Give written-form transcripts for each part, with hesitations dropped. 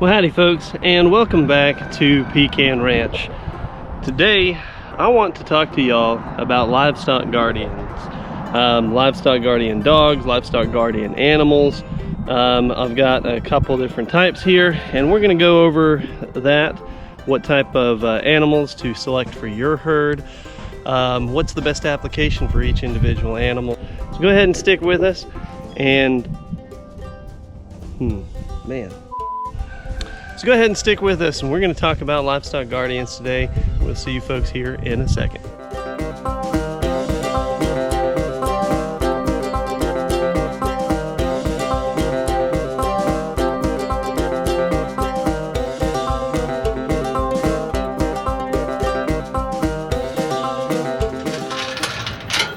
Well, howdy folks, and welcome back to Pecan Ranch. Today I want to talk to y'all about Livestock Guardians. Livestock Guardian dogs, Livestock Guardian animals. I've got a couple different types here, and we're going to go over that, what type of animals to select for your herd, what's the best application for each individual animal. So go ahead and stick with us, and So go ahead and stick with us, and we're going to talk about Livestock Guardians today. We'll see you folks here in a second.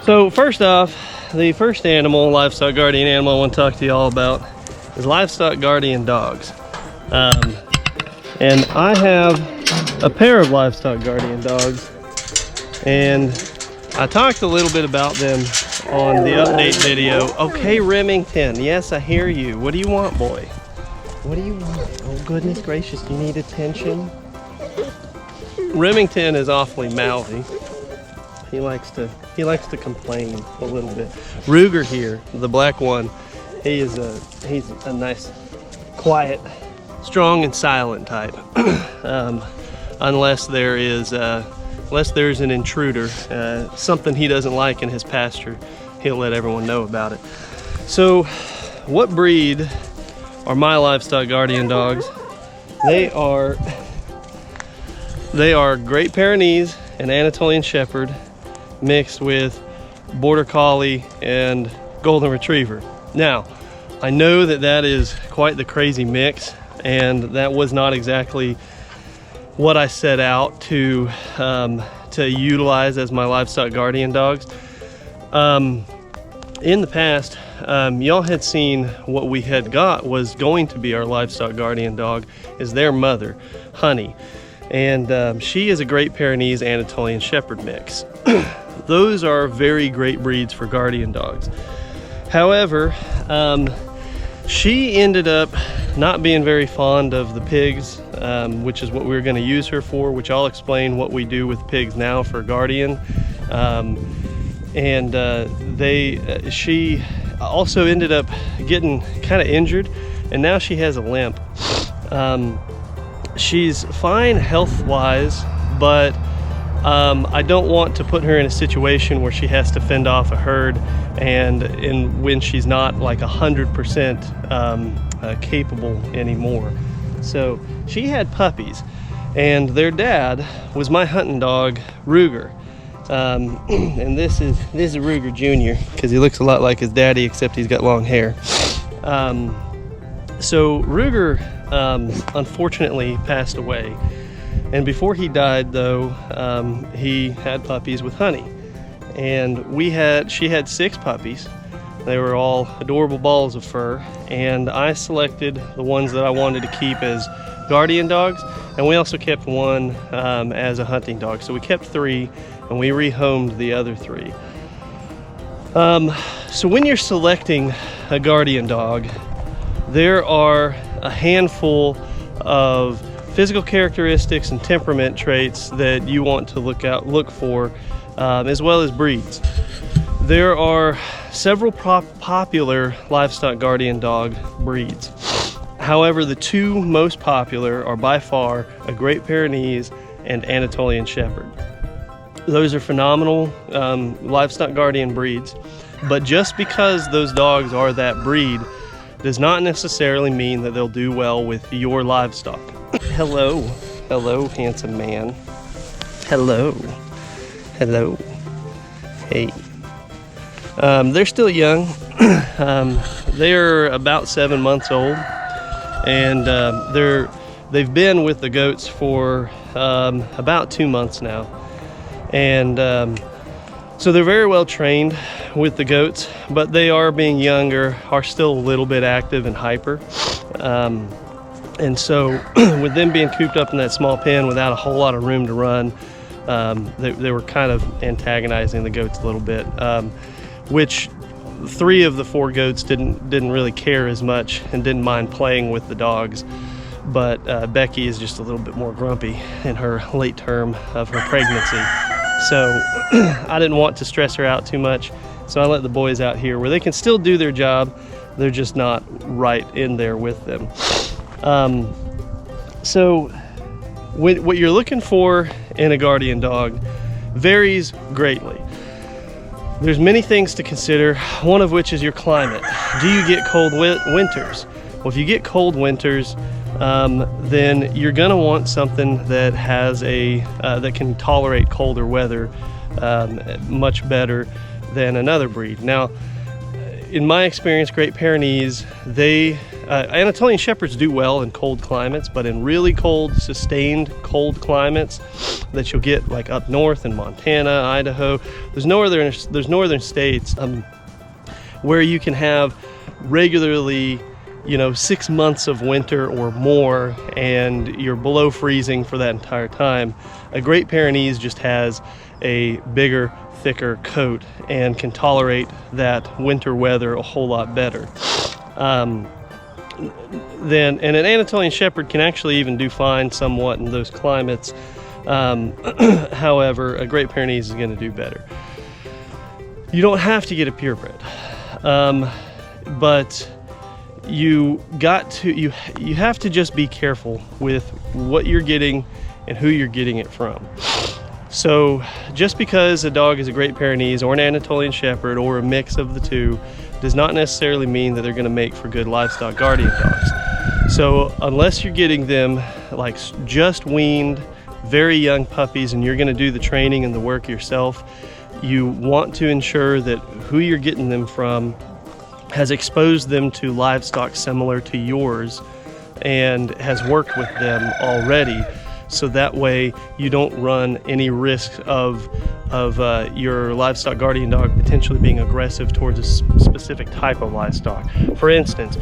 So first off, the first animal, Livestock Guardian animal I want to talk to y'all about is Livestock Guardian dogs. And I have a pair of Livestock Guardian dogs, and I talked a little bit about them on the update video. Okay, Remington, yes, I hear you. What do you want, boy? What do you want? Oh goodness gracious, you need attention? Remington is awfully mouthy. He likes to complain a little bit. Ruger here, the black one, he's a nice, quiet, strong and silent type. Unless there's an intruder, something he doesn't like in his pasture, he'll let everyone know about it. So what breed are my Livestock Guardian dogs? They are Great Pyrenees and Anatolian Shepherd mixed with Border Collie and Golden Retriever. Now, I know that is quite the crazy mix, and that was not exactly what I set out to utilize as my Livestock Guardian dogs. In the past, y'all had seen what we had got was going to be our Livestock Guardian dog is their mother, Honey. And she is a Great Pyrenees Anatolian Shepherd mix. Those are very great breeds for guardian dogs. However, she ended up not being very fond of the pigs, which is what we're going to use her for, which I'll explain what we do with pigs now for guardian. She also ended up getting kind of injured, and now she has a limp. She's fine health-wise, but I don't want to put her in a situation where she has to fend off a herd and when she's not like 100% capable anymore. So she had puppies, and their dad was my hunting dog, Ruger. And this is Ruger Jr. because he looks a lot like his daddy, except he's got long hair. So Ruger unfortunately passed away. And before he died, though, he had puppies with Honey, and she had 6 puppies. They were all adorable balls of fur, and I selected the ones that I wanted to keep as guardian dogs, and we also kept one as a hunting dog. So we kept 3, and we rehomed the other 3. So when you're selecting a guardian dog, there are a handful of physical characteristics and temperament traits that you want to look for, as well as breeds. There are several popular Livestock Guardian dog breeds. However, the 2 most popular are by far a Great Pyrenees and Anatolian Shepherd. Those are phenomenal Livestock Guardian breeds, but just because those dogs are that breed does not necessarily mean that they'll do well with your livestock. Hello, handsome man. Hello. Hey. They're still young. They're about 7 months old, and they've been with the goats for about 2 months now, and so they're very well trained with the goats, but they are, being younger, are still a little bit active and hyper. And so with them being cooped up in that small pen without a whole lot of room to run, they were kind of antagonizing the goats a little bit, which 3 of the 4 goats didn't really care as much and didn't mind playing with the dogs. but Becky is just a little bit more grumpy in her late term of her pregnancy. So I didn't want to stress her out too much, so I let the boys out here where they can still do their job. They're just not right in there with them. So what you're looking for in a guardian dog varies greatly. There's many things to consider, one of which is your climate. Do you get cold winters? Well, if you get cold winters, then you're gonna want something that has that can tolerate colder weather much better than another breed. Now, in my experience, Great Pyrenees, Anatolian Shepherds do well in cold climates, but in really cold, sustained cold climates that you'll get like up north in Montana, Idaho, there's northern states where you can have regularly 6 months of winter or more, and you're below freezing for that entire time. A Great Pyrenees just has a bigger, thicker coat and can tolerate that winter weather a whole lot better. And an Anatolian Shepherd can actually even do fine somewhat in those climates. However, a Great Pyrenees is going to do better. You don't have to get a purebred, but you have to just be careful with what you're getting and who you're getting it from. So just because a dog is a Great Pyrenees or an Anatolian Shepherd or a mix of the two does not necessarily mean that they're going to make for good livestock guardian dogs. So unless you're getting them like just weaned, very young puppies, and you're going to do the training and the work yourself, you want to ensure that who you're getting them from has exposed them to livestock similar to yours and has worked with them already, so that way you don't run any risk of your livestock guardian dog potentially being aggressive towards a specific type of livestock. For instance,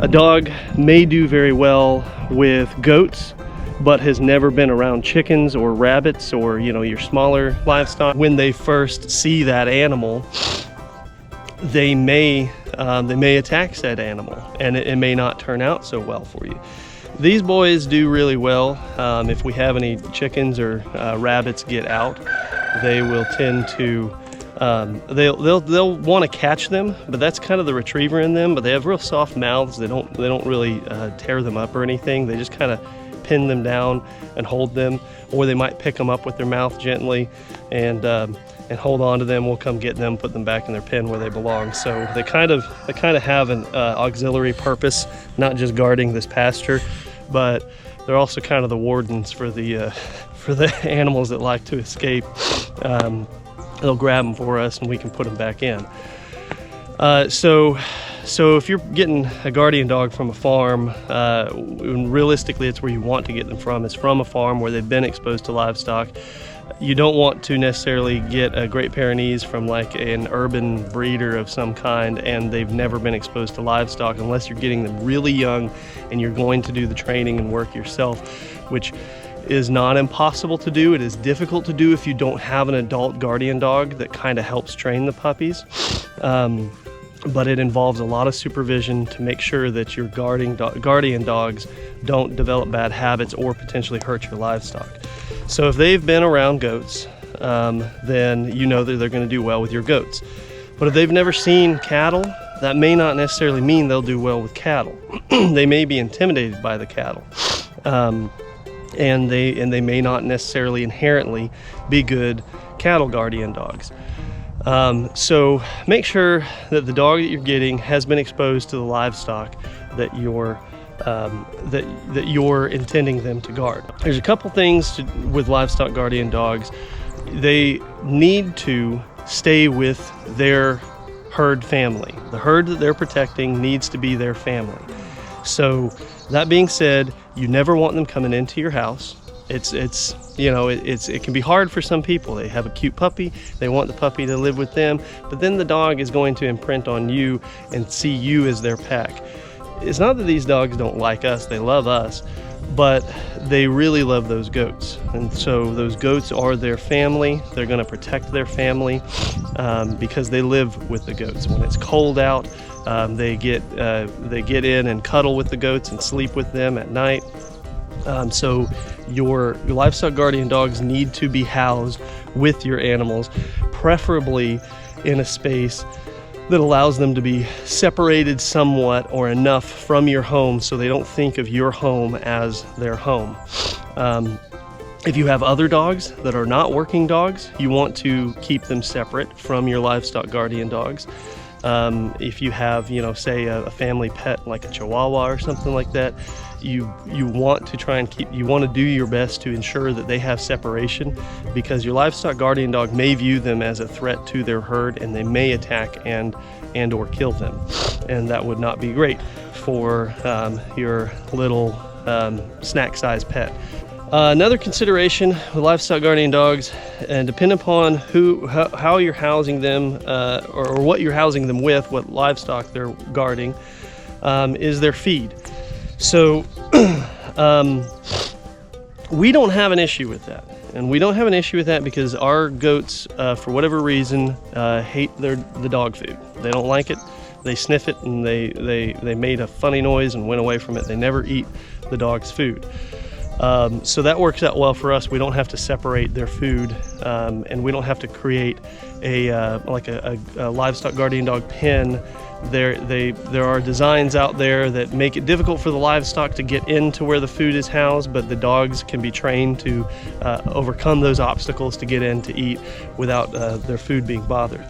a dog may do very well with goats but has never been around chickens or rabbits or your smaller livestock. When they first see that animal, they may attack said animal, and it may not turn out so well for you. These boys do really well. If we have any chickens or rabbits get out, they will tend to they'll want to catch them, but that's kind of the retriever in them. But they have real soft mouths. They don't really tear them up or anything. They just kind of pin them down and hold them, or they might pick them up with their mouth gently and hold on to them. We'll come get them, put them back in their pen where they belong. So they kind of have an auxiliary purpose, not just guarding this pasture, but they're also kind of the wardens for the animals that like to escape. They'll grab them for us, and we can put them back in. So if you're getting a guardian dog from a farm, realistically it's where you want to get them from, is from a farm where they've been exposed to livestock. You don't want to necessarily get a Great Pyrenees from like an urban breeder of some kind and they've never been exposed to livestock, unless you're getting them really young and you're going to do the training and work yourself, which is not impossible to do. It is difficult to do if you don't have an adult guardian dog that kind of helps train the puppies. But it involves a lot of supervision to make sure that your guardian dogs don't develop bad habits or potentially hurt your livestock. So if they've been around goats, then you know that they're going to do well with your goats. But if they've never seen cattle, that may not necessarily mean they'll do well with cattle. They may be intimidated by the cattle, and they may not necessarily inherently be good cattle guardian dogs. So make sure that the dog that you're getting has been exposed to the livestock that you're intending them to guard. There's a couple things with livestock guardian dogs. They need to stay with their herd family. The herd that they're protecting needs to be their family. So that being said, you never want them coming into your house. It can be hard for some people. They have a cute puppy, they want the puppy to live with them, but then the dog is going to imprint on you and see you as their pack. It's not that these dogs don't like us, they love us, but they really love those goats. And so those goats are their family. They're going to protect their family because they live with the goats. When it's cold out, They get in and cuddle with the goats and sleep with them at night. So your livestock guardian dogs need to be housed with your animals, preferably in a space that allows them to be separated somewhat or enough from your home so they don't think of your home as their home. If you have other dogs that are not working dogs, you want to keep them separate from your livestock guardian dogs. If you have, say a family pet like a Chihuahua or something like that, you want to do your best to ensure that they have separation, because your livestock guardian dog may view them as a threat to their herd, and they may attack and or kill them, and that would not be great for your little snack-sized pet. Another consideration with livestock guardian dogs, and depending upon how you're housing them or what you're housing them with, what livestock they're guarding, is their feed. So we don't have an issue with that. And we don't have an issue with that because our goats, for whatever reason, hate the dog food. They don't like it. They sniff it, and they made a funny noise and went away from it. They never eat the dog's food. So that works out well for us. We don't have to separate their food, and we don't have to create a livestock guardian dog pen. There are designs out there that make it difficult for the livestock to get into where the food is housed, but the dogs can be trained to overcome those obstacles to get in to eat without their food being bothered.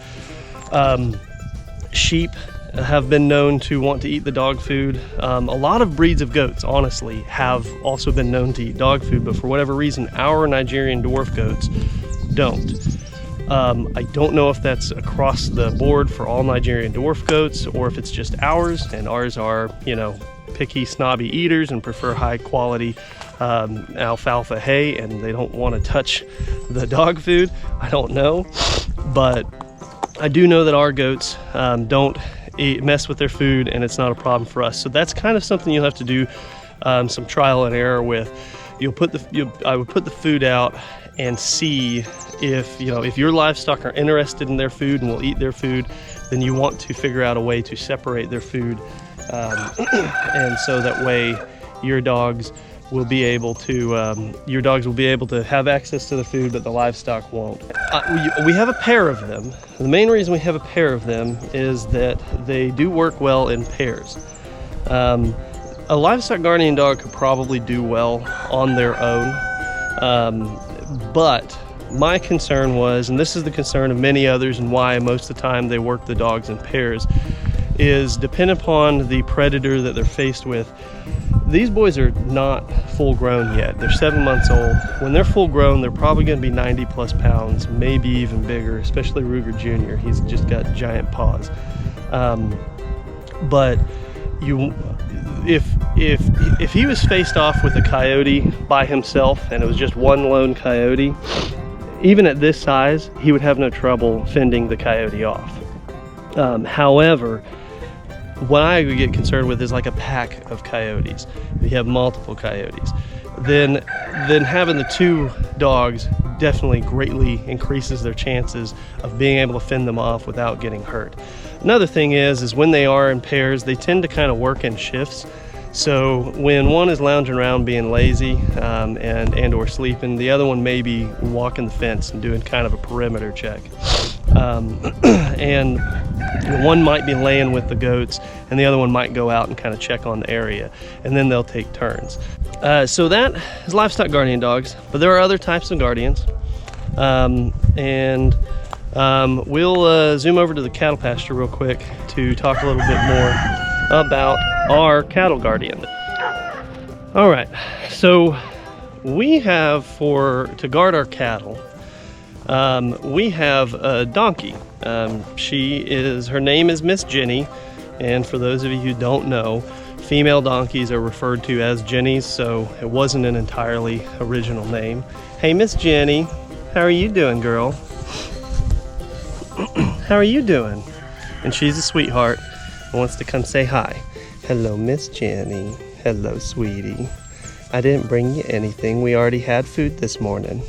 Sheep have been known to want to eat the dog food. A lot of breeds of goats, honestly, have also been known to eat dog food, but for whatever reason, our Nigerian dwarf goats don't. I don't know if that's across the board for all Nigerian dwarf goats, or if it's just ours, and ours are, picky, snobby eaters and prefer high quality alfalfa hay, and they don't want to touch the dog food. I don't know, but I do know that our goats don't mess with their food, and it's not a problem for us. So that's kind of something you'll have to do some trial and error with. I would put the food out and see if your livestock are interested in their food and will eat their food. Then you want to figure out a way to separate their food, and so that way your dogs will be able to have access to the food, but the livestock won't. We have a pair of them. The main reason we have a pair of them is that they do work well in pairs. A livestock guardian dog could probably do well on their own, but my concern was, and this is the concern of many others and why most of the time they work the dogs in pairs, is depending upon the predator that they're faced with. These boys are not full grown yet. They're 7 months old. When they're full grown, they're probably going to be 90 plus pounds, maybe even bigger, especially Ruger Jr. He's just got giant paws. But if he was faced off with a coyote by himself, and it was just one lone coyote, even at this size, he would have no trouble fending the coyote off. However, what I would get concerned with is like a pack of coyotes. If you have multiple coyotes, then having the two dogs definitely greatly increases their chances of being able to fend them off without getting hurt. Another thing is when they are in pairs, they tend to kind of work in shifts. So when one is lounging around being lazy and or sleeping, the other one may be walking the fence and doing kind of a perimeter check. And one might be laying with the goats, and the other one might go out and kind of check on the area, and then they'll take turns. So that is livestock guardian dogs, but there are other types of guardians. We'll zoom over to the cattle pasture real quick to talk a little bit more about our cattle guardian. All right, so we have to guard our cattle, we have a donkey. Her name is Miss Jenny, and for those of you who don't know, female donkeys are referred to as Jennies, so it wasn't an entirely original name. Hey, Miss Jenny, how are you doing, girl? How are you doing? And she's a sweetheart and wants to come say hi. Hello, Miss Jenny. Hello, sweetie. I didn't bring you anything. We already had food this morning.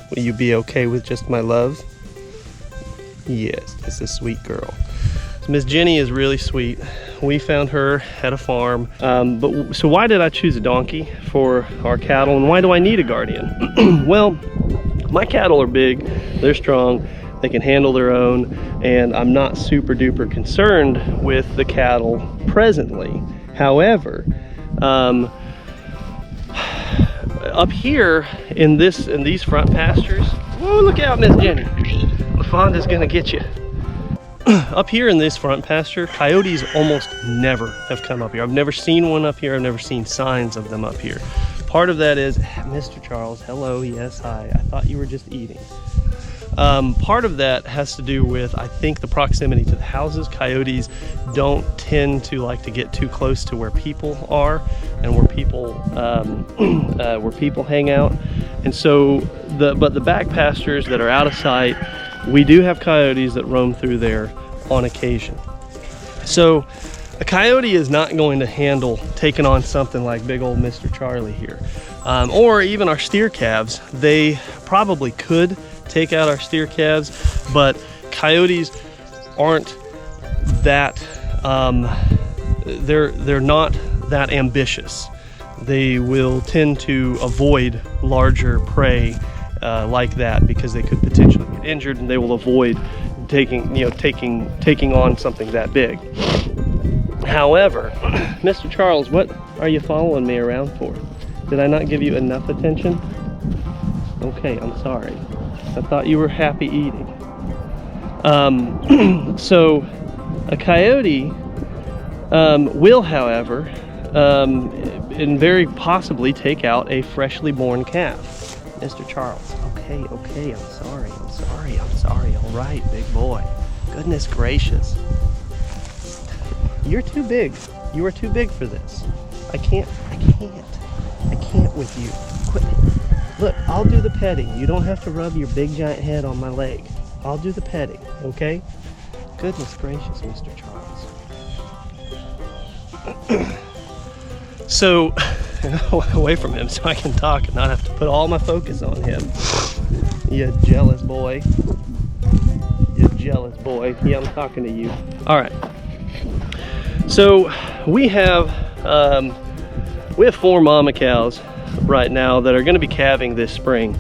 Will you be okay with just my love? Yes, that's a sweet girl. So Miss Jenny is really sweet. We found her at a farm. So why did I choose a donkey for our cattle, and why do I need a guardian? Well, my cattle are big, they're strong, they can handle their own, and I'm not super duper concerned with the cattle presently. However, up here in these front pastures, whoa, look out, Miss Jenny. LaFonda's gonna get you. Up here in this front pasture, coyotes almost never have come up here. I've never seen one up here. I've never seen signs of them up here. Part of that is, Mr. Charles, hello, yes, hi. I thought you were just eating. Part of that has to do with, I think, the proximity to the houses. Coyotes don't tend to like to get too close to where people are and where people hang out. And so, but the back pastures that are out of sight, we do have coyotes that roam through there on occasion. So a coyote is not going to handle taking on something like big old Mr. Charlie here. Or even our steer calves. They probably could take out our steer calves, but coyotes aren't that, they're not that ambitious. They will tend to avoid larger prey like that because they could potentially get injured, and they will avoid taking on something that big. However, Mr. Charles, what are you following me around for? Did I not give you enough attention? Okay, I'm sorry. I thought you were happy eating. So a coyote will, however, and very possibly take out a freshly born calf. Mr. Charles, okay, I'm sorry, all right, big boy. Goodness gracious. You're too big. You are too big for this. I can't with you. Quit. Look, I'll do the petting. You don't have to rub your big giant head on my leg. I'll do the petting, okay? Goodness gracious, Mr. Charles. So, away from him so I can talk and not have to put all my focus on him. You jealous boy. You jealous boy. Yeah, I'm talking to you. All right. So we have 4 mama cows right now that are going to be calving this spring,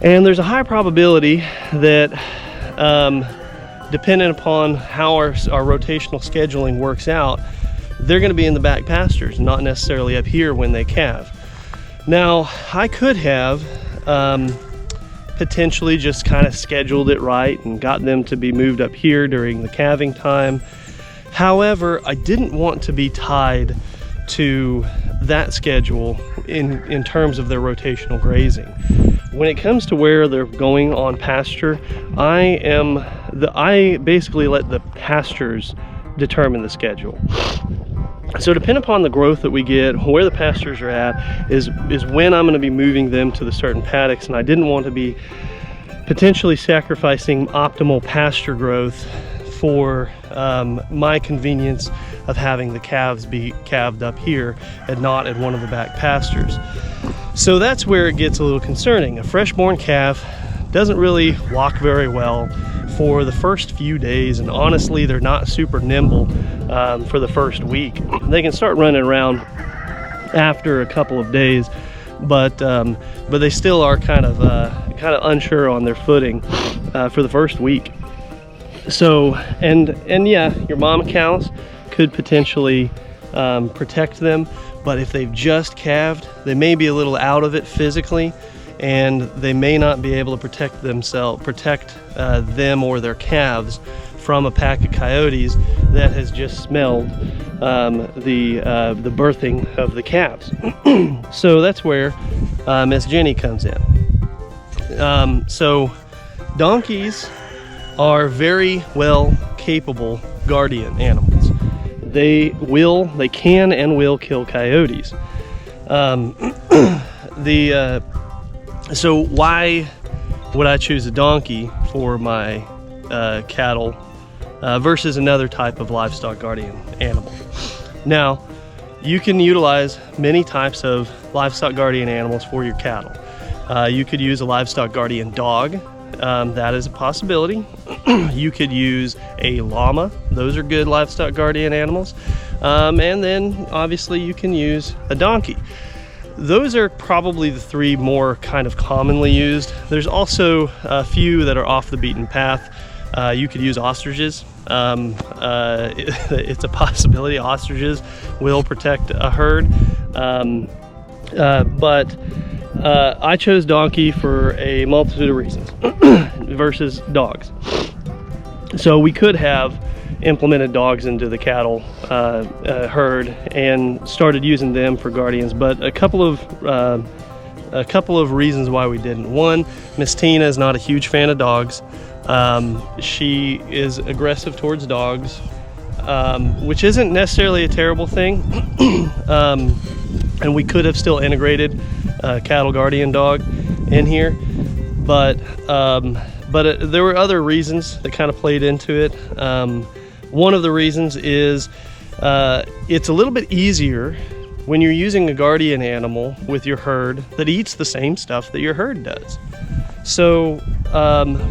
and there's a high probability that, depending upon how our rotational scheduling works out, they're going to be in the back pastures, not necessarily up here when they calve. Now, I could have potentially just kind of scheduled it right and got them to be moved up here during the calving time. However, I didn't want to be tied to that schedule in terms of their rotational grazing. When it comes to where they're going on pasture, I basically let the pastures determine the schedule. So depending upon the growth that we get, where the pastures are at, is when I'm going to be moving them to the certain paddocks, and I didn't want to be potentially sacrificing optimal pasture growth for my convenience of having the calves be calved up here and not at one of the back pastures. So that's where it gets a little concerning. A fresh-born calf doesn't really walk very well for the first few days, and honestly they're not super nimble for the first week. They can start running around after a couple of days, but they still are kind of unsure on their footing for the first week. So and yeah, your mama cows could potentially protect them, but if they've just calved, they may be a little out of it physically, and they may not be able to protect them or their calves from a pack of coyotes that has just smelled the birthing of the calves. So that's where Miss Jenny comes in. So donkeys are very well capable guardian animals. They can and will kill coyotes. So why would I choose a donkey for my cattle versus another type of livestock guardian animal? Now, you can utilize many types of livestock guardian animals for your cattle. You could use a livestock guardian dog. That is a possibility. You could use a llama. Those are good livestock guardian animals. And then obviously you can use a donkey. Those are probably the three more kind of commonly used. There's also a few that are off the beaten path. You could use ostriches. It's a possibility ostriches will protect a herd. But I chose donkey for a multitude of reasons versus dogs. So we could have implemented dogs into the cattle herd and started using them for guardians, but a couple of reasons why we didn't. One, Miss Tina is not a huge fan of dogs. She is aggressive towards dogs, which isn't necessarily a terrible thing. And we could have still integrated a cattle guardian dog in here, but there were other reasons that kind of played into it. One of the reasons is it's a little bit easier when you're using a guardian animal with your herd that eats the same stuff that your herd does. So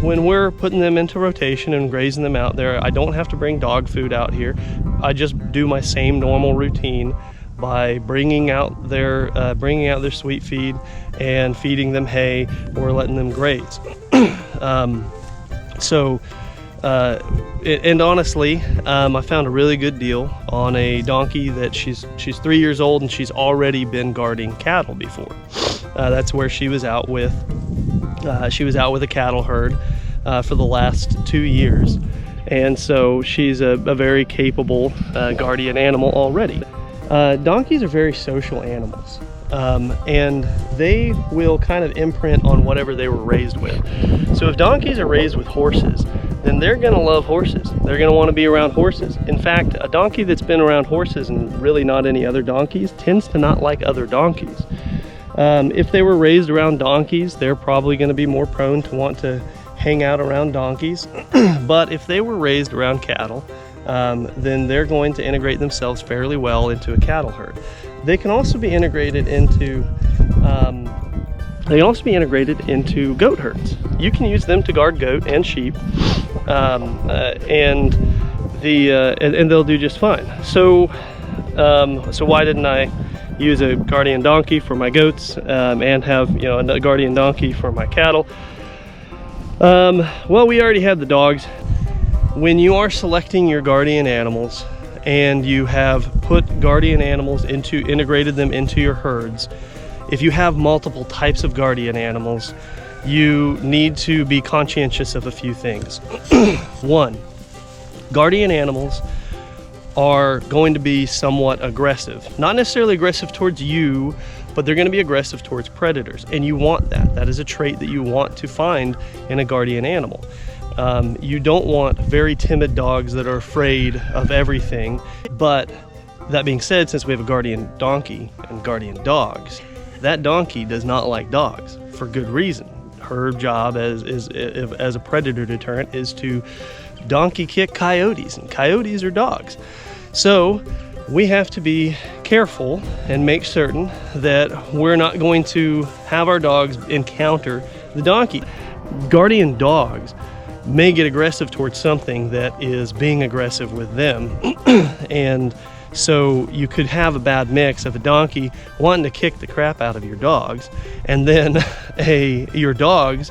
when we're putting them into rotation and grazing them out there, I don't have to bring dog food out here. I just do my same normal routine by bringing out their sweet feed and feeding them hay or letting them graze. And honestly, I found a really good deal on a donkey that she's 3 years old and she's already been guarding cattle before. That's where she was out with a cattle herd for the last 2 years, and so she's a very capable guardian animal already. Donkeys are very social animals, and they will kind of imprint on whatever they were raised with. So if donkeys are raised with horses, then they're going to love horses. They're going to want to be around horses. In fact, a donkey that's been around horses and really not any other donkeys tends to not like other donkeys. If they were raised around donkeys, they're probably going to be more prone to want to hang out around donkeys. But if they were raised around cattle, then they're going to integrate themselves fairly well into a cattle herd. They can also be integrated into goat herds. You can use them to guard goat and sheep, and they'll do just fine. So why didn't I use a guardian donkey for my goats and have a guardian donkey for my cattle? Well, we already had the dogs. When you are selecting your guardian animals and you have put guardian animals integrated them into your herds, if you have multiple types of guardian animals, you need to be conscientious of a few things. One, guardian animals are going to be somewhat aggressive. Not necessarily aggressive towards you, but they're going to be aggressive towards predators, and you want that. That is a trait that you want to find in a guardian animal. You don't want very timid dogs that are afraid of everything. But that being said, since we have a guardian donkey and guardian dogs, that donkey does not like dogs for good reason. Her job as a predator deterrent is to donkey kick coyotes, and coyotes are dogs. So we have to be careful and make certain that we're not going to have our dogs encounter the donkey. Guardian dogs may get aggressive towards something that is being aggressive with them. And so you could have a bad mix of a donkey wanting to kick the crap out of your dogs, and then your dogs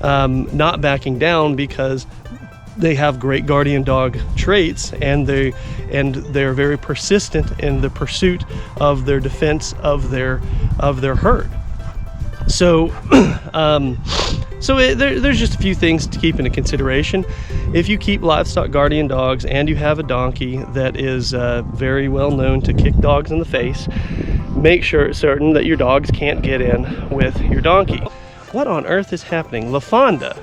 not backing down because they have great guardian dog traits, and they're very persistent in the pursuit of their defense of their herd. So there's just a few things to keep into consideration. If you keep livestock guardian dogs and you have a donkey that is very well known to kick dogs in the face, make certain that your dogs can't get in with your donkey. What on earth is happening? LaFonda,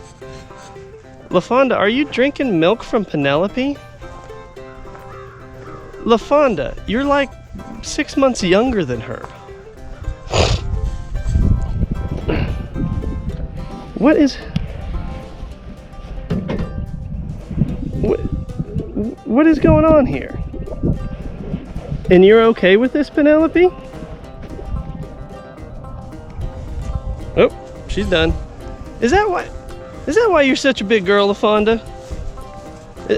are you drinking milk from Penelope? LaFonda, you're like 6 months younger than her. What is going on here? And you're okay with this, Penelope? Oh, she's done. Is that why you're such a big girl, LaFonda?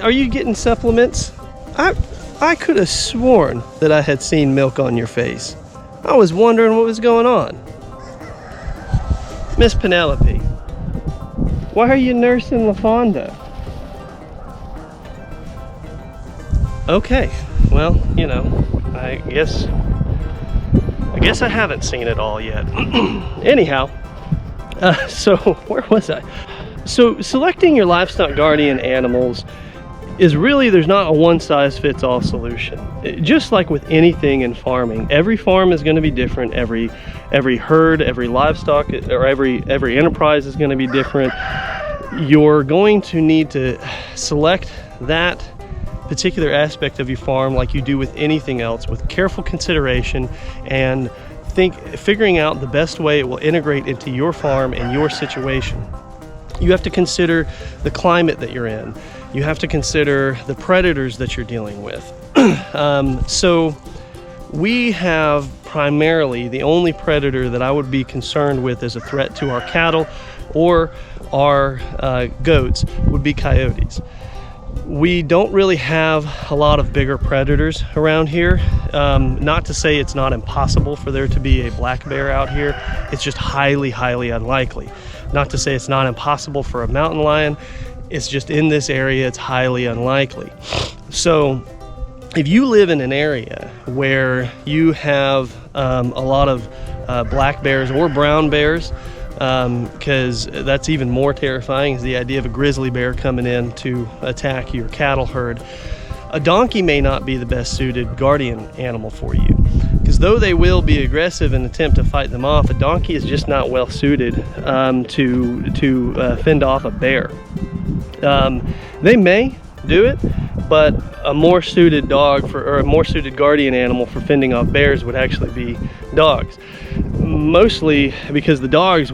Are you getting supplements? I could have sworn that I had seen milk on your face. I was wondering what was going on. Miss Penelope, why are you nursing LaFonda? Okay, well, you know, I guess I haven't seen it all yet. Anyhow, so where was I? So selecting your Livestock Guardian animals is really, there's not a one-size-fits-all solution. Just like with anything in farming, every farm is going to be different. Every herd, every livestock, or every enterprise is going to be different. You're going to need to select that particular aspect of your farm like you do with anything else, with careful consideration and figuring out the best way it will integrate into your farm and your situation. You have to consider the climate that you're in. You have to consider the predators that you're dealing with. So we have primarily, the only predator that I would be concerned with as a threat to our cattle or our goats would be coyotes. We don't really have a lot of bigger predators around here. Not to say it's not impossible for there to be a black bear out here. It's just highly, highly unlikely. Not to say it's not impossible for a mountain lion. It's just in this area, it's highly unlikely. So if you live in an area where you have a lot of black bears or brown bears, because that's even more terrifying, is the idea of a grizzly bear coming in to attack your cattle herd. A donkey may not be the best suited guardian animal for you, because though they will be aggressive and attempt to fight them off, a donkey is just not well suited to fend off a bear. They may do it, but a more suited dog or a more suited guardian animal for fending off bears would actually be dogs. Mostly because the dogs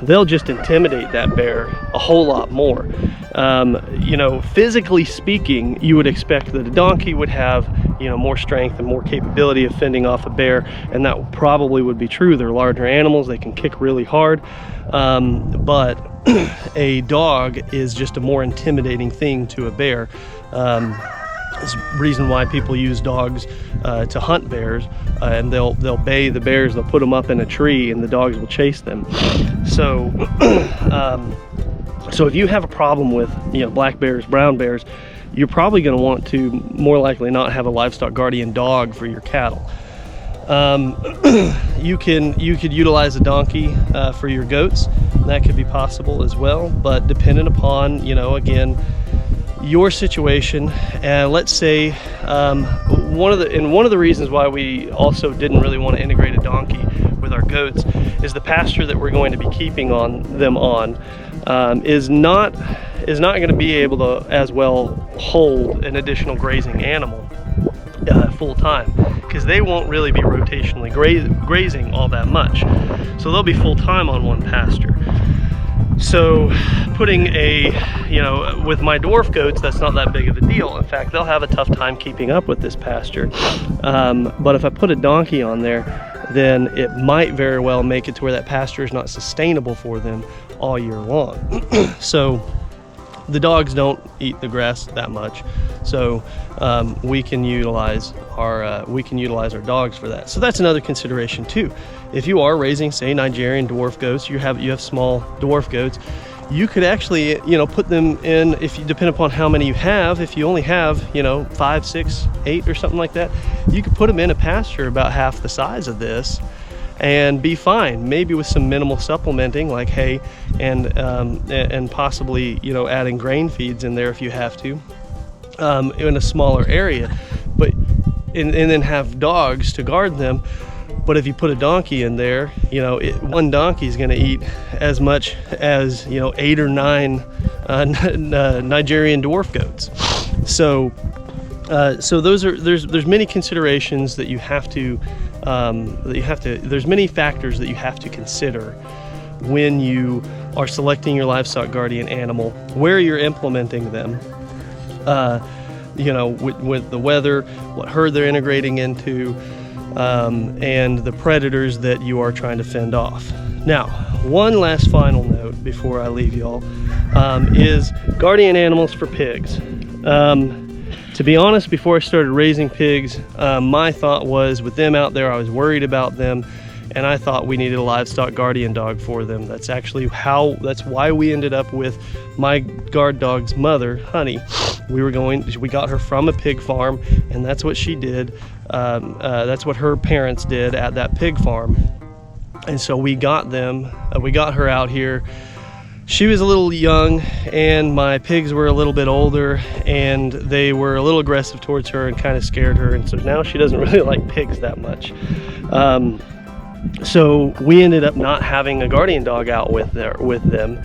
they'll just intimidate that bear a whole lot more. You know, physically speaking, you would expect that a donkey would have, you know, more strength and more capability of fending off a bear, and that probably would be true. They're larger animals, they can kick really hard, but a dog is just a more intimidating thing to a bear. It's the reason why people use dogs to hunt bears, and they'll bay the bears, they'll put them up in a tree and the dogs will chase them. So so if you have a problem with, you know, black bears, brown bears, you're probably going to want to more likely not have a Livestock Guardian dog for your cattle. You could utilize a donkey for your goats. That could be possible as well, but dependent upon, you know, again, your situation. And let's say one of the reasons why we also didn't really want to integrate a donkey with our goats is the pasture that we're going to be keeping them on is not going to be able to as well hold an additional grazing animal full time, because they won't really be rotationally grazing all that much, so they'll be full time on one pasture. So putting with my dwarf goats, that's not that big of a deal. In fact, they'll have a tough time keeping up with this pasture. But if I put a donkey on there, then it might very well make it to where that pasture is not sustainable for them all year long. So the dogs don't eat the grass that much, so we can utilize our dogs for that. So that's another consideration too. If you are raising, say, Nigerian dwarf goats, you have small dwarf goats, you could actually, you know, put them in, if you depend upon how many you have. If you only have, you know, 5, 6, 8 or something like that, you could put them in a pasture about half the size of this and be fine, maybe with some minimal supplementing like hay and possibly, you know, adding grain feeds in there if you have to, in a smaller area, but and then have dogs to guard them. But if you put a donkey in there, you know, one donkey is going to eat as much as, you know, 8 or 9 Nigerian dwarf goats. So there's many considerations that you have to there's many factors that you have to consider when you are selecting your Livestock Guardian animal, where you're implementing them, you know, with the weather, what herd they're integrating into, and the predators that you are trying to fend off. Now, one last final note before I leave y'all is guardian animals for pigs. To be honest, before I started raising pigs, my thought was, with them out there, I was worried about them, and I thought we needed a livestock guardian dog for them. That's why we ended up with my guard dog's mother, Honey. We got her from a pig farm, and that's what she did. That's what her parents did at that pig farm. And so we got her out here. She was a little young, and my pigs were a little bit older, and they were a little aggressive towards her and kind of scared her, and so now she doesn't really like pigs that much. So we ended up not having a guardian dog out with them.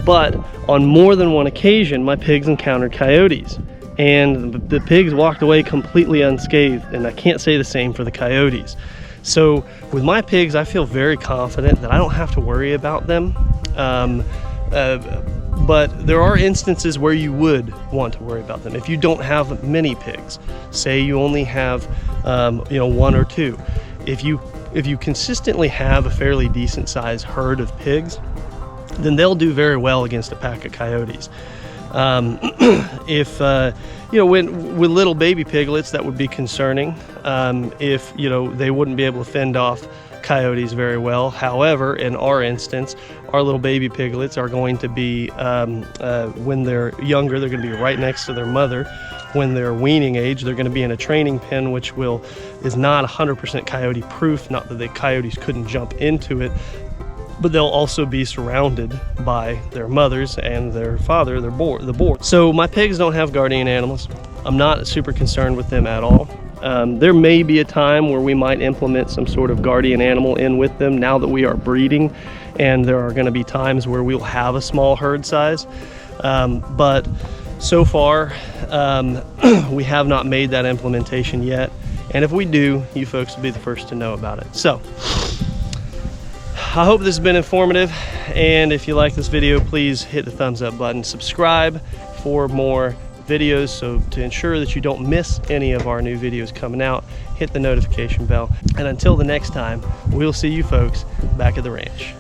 But on more than one occasion, my pigs encountered coyotes, and the pigs walked away completely unscathed, and I can't say the same for the coyotes. So with my pigs, I feel very confident that I don't have to worry about them. But there are instances where you would want to worry about them. If you don't have many pigs, say you only have one or two, if you consistently have a fairly decent sized herd of pigs, then they'll do very well against a pack of coyotes. With little baby piglets, that would be concerning. If they wouldn't be able to fend off coyotes very well. However, in our instance, our little baby piglets are going to be, when they're younger, they're going to be right next to their mother. When they're weaning age, they're going to be in a training pen, which is not 100% coyote proof. Not that the coyotes couldn't jump into it, but they'll also be surrounded by their mothers and their father, the boar. So my pigs don't have guardian animals. I'm not super concerned with them at all. There may be a time where we might implement some sort of guardian animal in with them now that we are breeding, and there are going to be times where we'll have a small herd size. But so far, we have not made that implementation yet. And if we do, you folks will be the first to know about it. So I hope this has been informative, and if you like this video, please hit the thumbs up button, subscribe for more videos, so to ensure that you don't miss any of our new videos coming out, hit the notification bell. And until the next time, we'll see you folks back at the ranch.